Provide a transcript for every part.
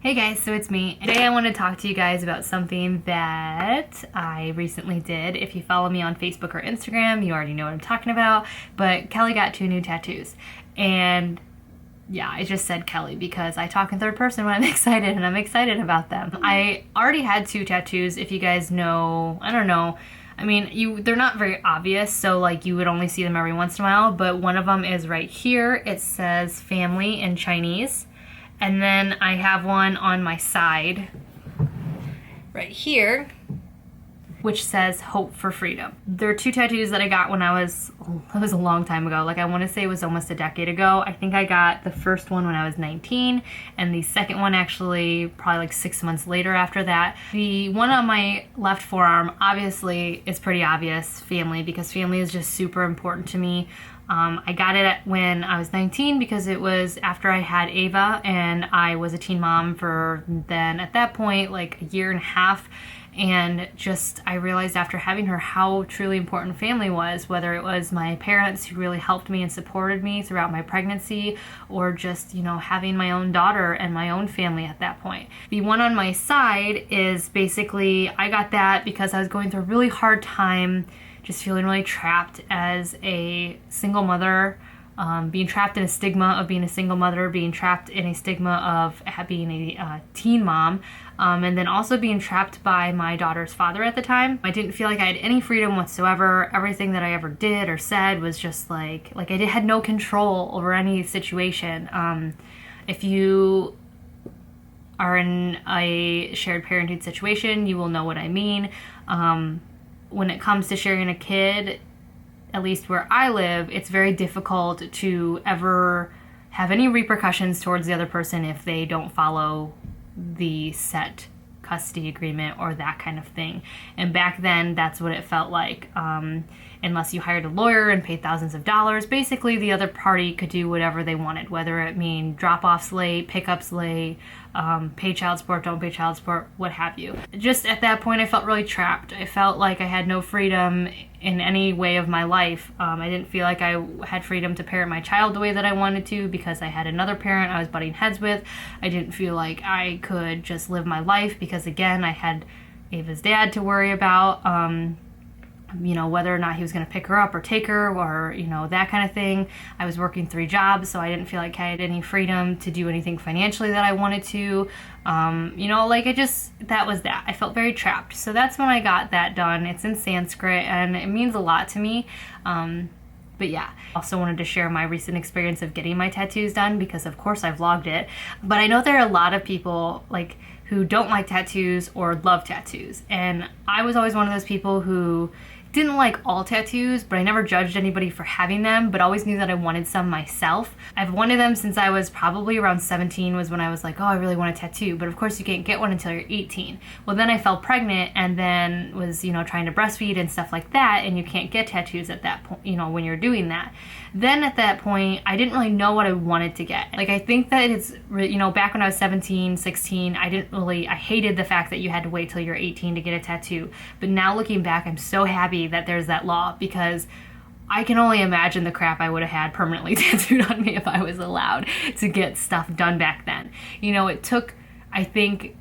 Hey guys, so it's me. Today I want to talk to you guys about something that I recently did. If you follow me on Facebook or Instagram, you already know what I'm talking about, but Kelly got 2 new tattoos. And yeah, I just said Kelly because I talk in third person when I'm excited, and I'm excited about them. I already had 2 tattoos, if you guys know, I don't know. I mean, they're not very obvious, so like you would only see them every once in a while, but one of them is right here. It says family in Chinese. And then I have one on my side right here, which says hope for freedom. There are 2 tattoos that I got when it was a long time ago. Like I want to say it was almost a decade ago. I think I got the first one when I was 19 and the second one actually probably like 6 months later after that. The one on my left forearm obviously is pretty obvious, family, because family is just super important to me. I got it when I was 19 because it was after I had Ava and I was a teen mom for then at that point like a year and a half, and just I realized after having her how truly important family was, whether it was my parents who really helped me and supported me throughout my pregnancy, or just, you know, having my own daughter and my own family at that point. The one on my side is basically, I got that because I was going through a really hard time, just feeling really trapped as a single mother, being trapped in a stigma of being a single mother, being trapped in a stigma of being a teen mom, and then also being trapped by my daughter's father at the time. I didn't feel like I had any freedom whatsoever. Everything that I ever did or said was just like I had no control over any situation. If you are in a shared parenting situation, you will know what I mean. When it comes to sharing a kid, at least where I live, it's very difficult to ever have any repercussions towards the other person if they don't follow the set custody agreement or that kind of thing. And back then, that's what it felt like. Unless you hired a lawyer and paid thousands of dollars, basically the other party could do whatever they wanted, whether it mean drop-offs late, pickups late, pay child support, don't pay child support, what have you. Just at that point, I felt really trapped. I felt like I had no freedom in any way of my life. I didn't feel like I had freedom to parent my child the way that I wanted to because I had another parent I was butting heads with. I didn't feel like I could just live my life because, again, I had Ava's dad to worry about. You know, whether or not he was going to pick her up or take her or, you know, that kind of thing. I was working 3 jobs, so I didn't feel like I had any freedom to do anything financially that I wanted to. You know, like that was that. I felt very trapped. So that's when I got that done. It's in Sanskrit and it means a lot to me. But yeah, I also wanted to share my recent experience of getting my tattoos done because of course I vlogged it. But I know there are a lot of people like who don't like tattoos or love tattoos. And I was always one of those people who didn't like all tattoos, but I never judged anybody for having them, but always knew that I wanted some myself. I've wanted them since I was probably around 17 was when I was like, oh, I really want a tattoo. But of course you can't get one until you're 18. Well, then I fell pregnant and then was, you know, trying to breastfeed and stuff like that. And you can't get tattoos at that point, you know, when you're doing that. Then at that point, I didn't really know what I wanted to get. Like, I think that it's, you know, back when I was 17, 16, I hated the fact that you had to wait till you're 18 to get a tattoo. But now looking back, I'm so happy that there's that law because I can only imagine the crap I would have had permanently tattooed on me if I was allowed to get stuff done back then. You know, it took, I think,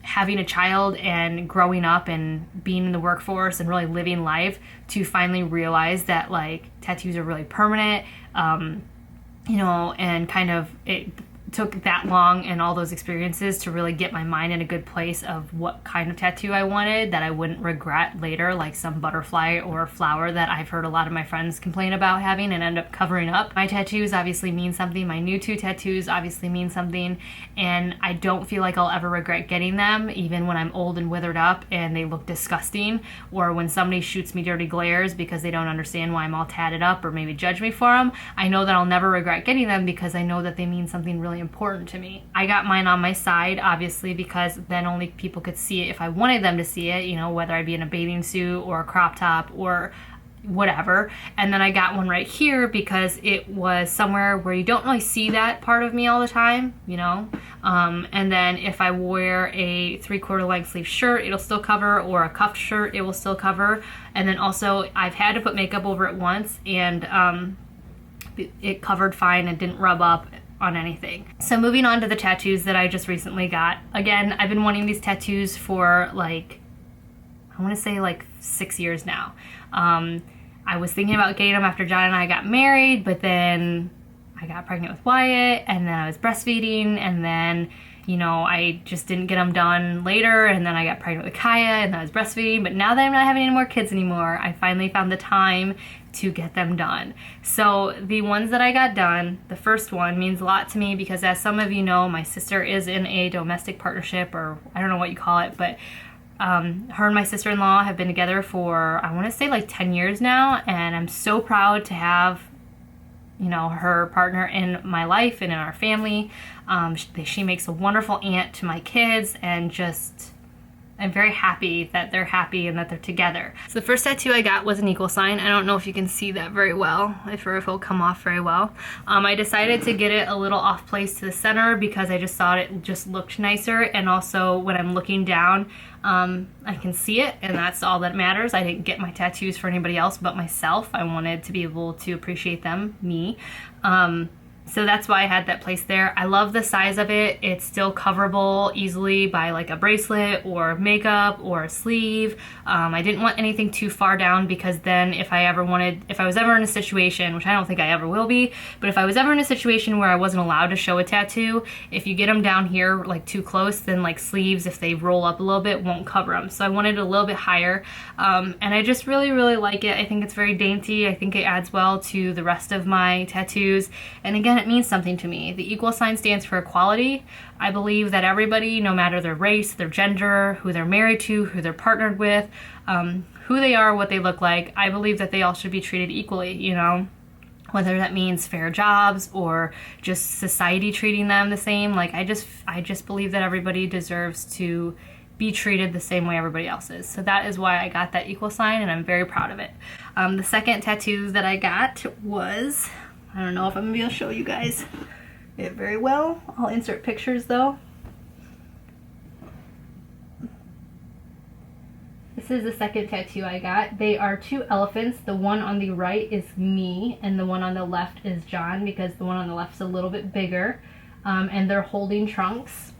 having a child and growing up and being in the workforce and really living life to finally realize that like tattoos are really permanent, you know, and kind of it took that long and all those experiences to really get my mind in a good place of what kind of tattoo I wanted that I wouldn't regret later, like some butterfly or flower that I've heard a lot of my friends complain about having and end up covering up. My tattoos obviously mean something. My new 2 tattoos obviously mean something, and I don't feel like I'll ever regret getting them, even when I'm old and withered up and they look disgusting, or when somebody shoots me dirty glares because they don't understand why I'm all tatted up or maybe judge me for them. I know that I'll never regret getting them because I know that they mean something really important to me. I got mine on my side, obviously, because then only people could see it if I wanted them to see it, you know, whether I'd be in a bathing suit or a crop top or whatever. And then I got one right here because it was somewhere where you don't really see that part of me all the time, you know. And then if I wear a 3/4 length sleeve shirt, it'll still cover, or a cuffed shirt, it will still cover. And then also I've had to put makeup over it once, and it covered fine and didn't rub up on anything. So moving on to the tattoos that I just recently got. Again, I've been wanting these tattoos for like, I want to say like 6 years now. I was thinking about getting them after John and I got married, but then I got pregnant with Wyatt, and then I was breastfeeding, and then, you know, I just didn't get them done later, and then I got pregnant with Kaya, and then I was breastfeeding. But now that I'm not having any more kids anymore, I finally found the time to get them done. So the ones that I got done, the first one means a lot to me because, as some of you know, my sister is in a domestic partnership, or I don't know what you call it, but her and my sister-in-law have been together for, I want to say like 10 years now, and I'm so proud to have, you know, her partner in my life and in our family. She makes a wonderful aunt to my kids, and just, I'm very happy that they're happy and that they're together. So the first tattoo I got was an equal sign. I don't know if you can see that very well, if it'll come off very well. I decided to get it a little off place to the center because I just thought it just looked nicer, and also when I'm looking down, I can see it, and that's all that matters. I didn't get my tattoos for anybody else but myself. I wanted to be able to appreciate them, me. So that's why I had that place there. I love the size of it. It's still coverable easily by like a bracelet or makeup or a sleeve. I didn't want anything too far down because then if I was ever in a situation, which I don't think I ever will be, but if I was ever in a situation where I wasn't allowed to show a tattoo, if you get them down here like too close, then like sleeves, if they roll up a little bit, won't cover them. So I wanted it a little bit higher. And I just really, really like it. I think it's very dainty. I think it adds well to the rest of my tattoos. And again, it means something to me. The equal sign stands for equality. I believe that everybody, no matter their race, their gender, who they're married to, who they're partnered with, who they are, what they look like, I believe that they all should be treated equally, you know? Whether that means fair jobs or just society treating them the same. Like, I just believe that everybody deserves to be treated the same way everybody else is. So that is why I got that equal sign, and I'm very proud of it. The second tattoo that I got was, I don't know if I'm gonna be able to show you guys it very well. I'll insert pictures though. This is the second tattoo I got. They are two elephants. The one on the right is me, and the one on the left is John, because the one on the left is a little bit bigger, and they're holding trunks.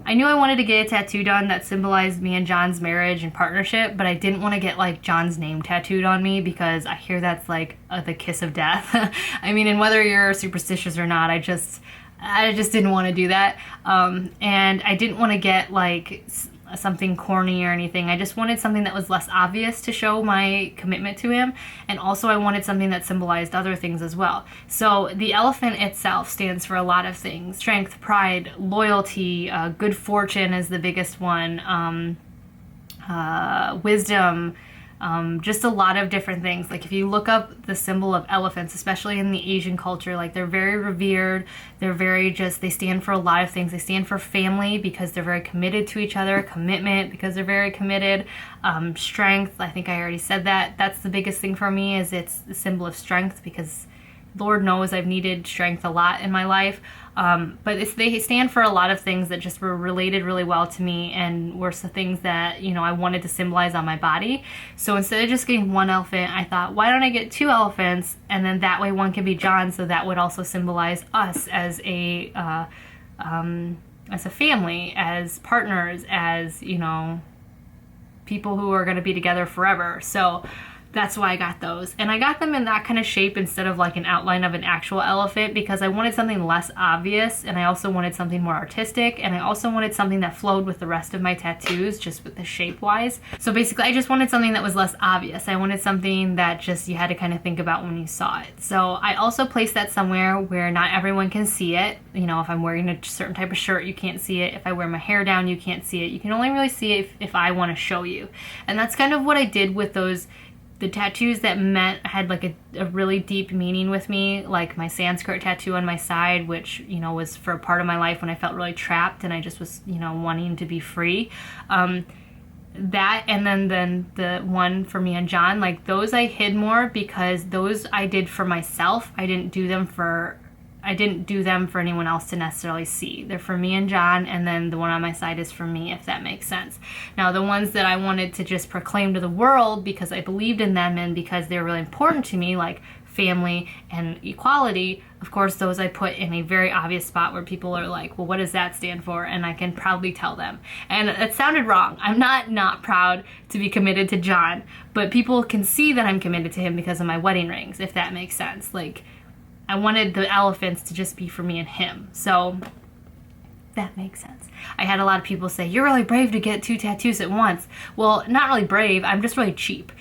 I knew I wanted to get a tattoo done that symbolized me and John's marriage and partnership, but I didn't want to get like John's name tattooed on me because I hear that's like the kiss of death. I mean, and whether you're superstitious or not, I just didn't want to do that. And I didn't want to get like something corny or anything. I just wanted something that was less obvious to show my commitment to him, and also I wanted something that symbolized other things as well. So the elephant itself stands for a lot of things: strength, pride, loyalty, good fortune is the biggest one, wisdom, just a lot of different things. Like if you look up the symbol of elephants, especially in the Asian culture, like they're very revered, they're very they stand for a lot of things. They stand for family because they're very committed to each other, commitment because they're very committed, strength, I think I already said that. That's the biggest thing for me, is it's the symbol of strength, because Lord knows I've needed strength a lot in my life. But they stand for a lot of things that just were related really well to me and were some things that, you know, I wanted to symbolize on my body. So instead of just getting one elephant, I thought, why don't I get two elephants? And then that way one can be John, so that would also symbolize us as a family, as partners, as, you know, people who are going to be together forever. So that's why I got those. And I got them in that kind of shape instead of like an outline of an actual elephant, because I wanted something less obvious, and I also wanted something more artistic, and I also wanted something that flowed with the rest of my tattoos, just with the shape wise. So basically I just wanted something that was less obvious. I wanted something that just you had to kind of think about when you saw it. So I also placed that somewhere where not everyone can see it. You know, if I'm wearing a certain type of shirt, you can't see it. If I wear my hair down, you can't see it. You can only really see it if I want to show you. And that's kind of what I did with the tattoos that had like a really deep meaning with me, like my Sanskrit tattoo on my side, which, you know, was for a part of my life when I felt really trapped and I just was, you know, wanting to be free. That, and then the one for me and John, like those I hid more because those I did for myself. I didn't do them for anyone else to necessarily see. They're for me and John, and then the one on my side is for me, if that makes sense. Now, the ones that I wanted to just proclaim to the world because I believed in them and because they were really important to me, like family, and equality, of course, those I put in a very obvious spot where people are like, well, what does that stand for? And I can proudly tell them. And it sounded wrong. I'm not proud to be committed to John, but people can see that I'm committed to him because of my wedding rings, if that makes sense. Like, I wanted the elephants to just be for me and him. So that makes sense. I had a lot of people say, you're really brave to get 2 tattoos at once. Well, not really brave, I'm just really cheap.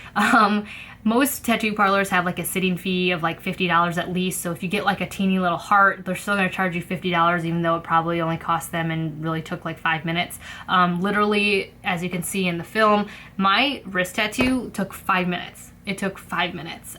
Most tattoo parlors have like a sitting fee of like $50 at least, so if you get like a teeny little heart, they're still going to charge you $50 even though it probably only cost them and really took like 5 minutes. Literally, as you can see in the film, my wrist tattoo took 5 minutes. It took 5 minutes.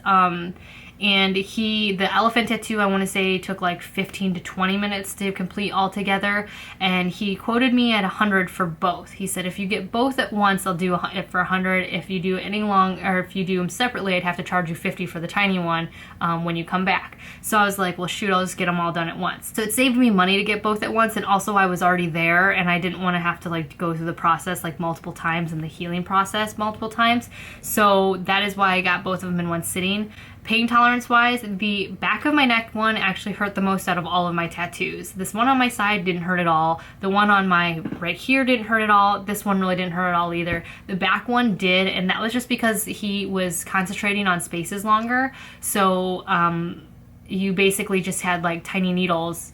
And the elephant tattoo, I want to say, took like 15 to 20 minutes to complete altogether. And he quoted me at 100 for both. He said, if you get both at once, I'll do it for 100. If you do any or if you do them separately, I'd have to charge you 50 for the tiny one when you come back. So I was like, well, shoot, I'll just get them all done at once. So it saved me money to get both at once. And also I was already there and I didn't want to have to like go through the process like multiple times and the healing process multiple times. So that is why I got both of them in one sitting. Pain tolerance wise, the back of my neck one actually hurt the most out of all of my tattoos. This one on my side didn't hurt at all. The one on my right here didn't hurt at all. This one really didn't hurt at all either. The back one did, and that was just because he was concentrating on spaces longer. So you basically just had like tiny needles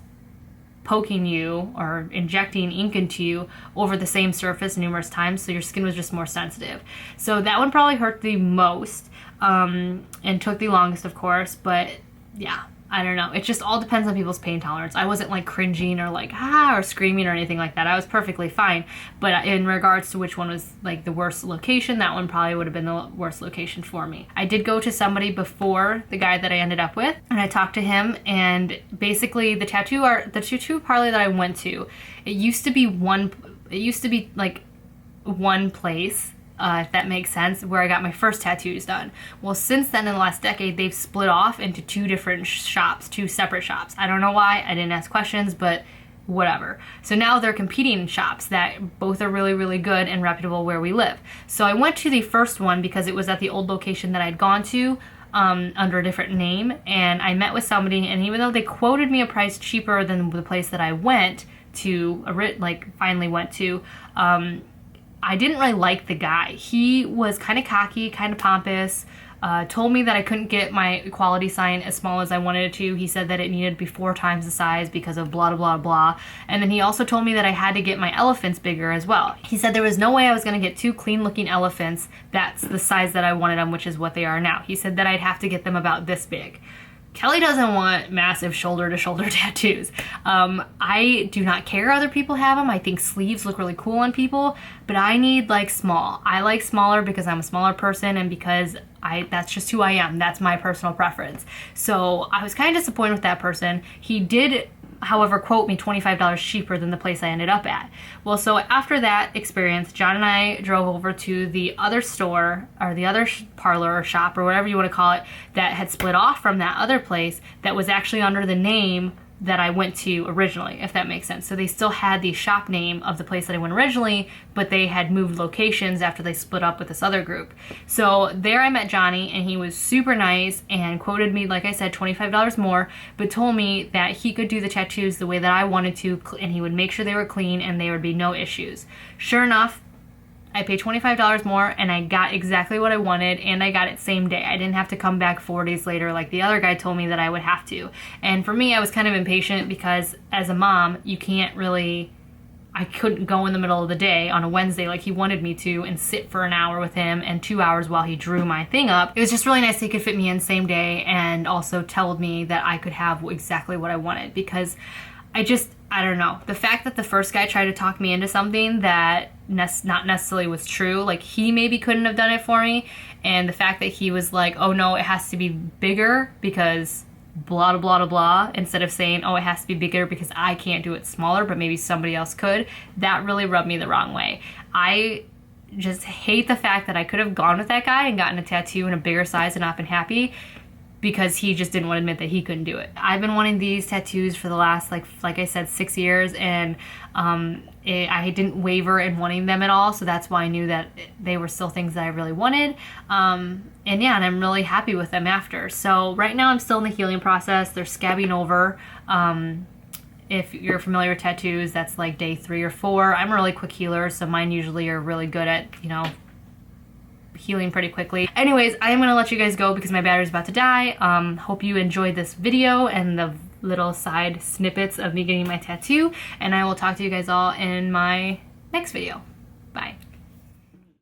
poking you or injecting ink into you over the same surface numerous times, so your skin was just more sensitive. So that one probably hurt the most and took the longest, of course, but yeah, I don't know. It just all depends on people's pain tolerance. I wasn't like cringing or like or screaming or anything like that. I was perfectly fine. But in regards to which one was like the worst location, that one probably would have been the worst location for me. I did go to somebody before the guy that I ended up with, and I talked to him, and basically the tattoo parlor that I went to, it used to be like one place. If that makes sense, where I got my first tattoos done. Well, since then, in the last decade, they've split off into 2 different shops, 2 separate shops. I don't know why, I didn't ask questions, but whatever. So now they're competing shops that both are really, really good and reputable where we live. So I went to the first one because it was at the old location that I'd gone to under a different name, and I met with somebody, and even though they quoted me a price cheaper than the place that I went to, finally went to, I didn't really like the guy. He was kind of cocky, kind of pompous, told me that I couldn't get my equality sign as small as I wanted it to. He said that it needed to be 4 times the size because of blah, blah, blah. And then he also told me that I had to get my elephants bigger as well. He said there was no way I was going to get 2 clean-looking elephants that's the size that I wanted them, which is what they are now. He said that I'd have to get them about this big. Kelly doesn't want massive shoulder-to-shoulder tattoos. I do not care other people have them. I think sleeves look really cool on people, but I need like small. I like smaller because I'm a smaller person and because that's just who I am. That's my personal preference. So I was kind of disappointed with that person. He did, however, quote me $25 cheaper than the place I ended up at. Well, so after that experience, John and I drove over to the other store, or the other parlor or shop, or whatever you want to call it, that had split off from that other place that was actually under the name that I went to originally, if that makes sense. So they still had the shop name of the place that I went originally, but they had moved locations after they split up with this other group. So there I met Johnny, and he was super nice and quoted me, like I said, $25 more, but told me that he could do the tattoos the way that I wanted to, and he would make sure they were clean and there would be no issues. Sure enough, I paid $25 more and I got exactly what I wanted, and I got it same day. I didn't have to come back 4 days later like the other guy told me that I would have to. And for me, I was kind of impatient because as a mom, you can't really, I couldn't go in the middle of the day on a Wednesday like he wanted me to and sit for an hour with him and 2 hours while he drew my thing up. It was just really nice that he could fit me in same day and also told me that I could have exactly what I wanted, because I don't know. The fact that the first guy tried to talk me into something that not necessarily was true, like he maybe couldn't have done it for me, and the fact that he was like, oh no, it has to be bigger because blah, blah, blah, blah, instead of saying, oh, it has to be bigger because I can't do it smaller, but maybe somebody else could, that really rubbed me the wrong way. I just hate the fact that I could have gone with that guy and gotten a tattoo in a bigger size and not been happy. because he just didn't want to admit that he couldn't do it. I've been wanting these tattoos for the last, like I said, 6 years, and I didn't waver in wanting them at all, so that's why I knew that they were still things that I really wanted. And yeah, and I'm really happy with them after. So right now I'm still in the healing process. They're scabbing over. If you're familiar with tattoos, that's like day 3 or 4. I'm a really quick healer, so mine usually are really good at, you know, healing pretty quickly. Anyways, I am gonna let you guys go because my battery's about to die. Hope you enjoyed this video and the little side snippets of me getting my tattoo, and I will talk to you guys all in my next video.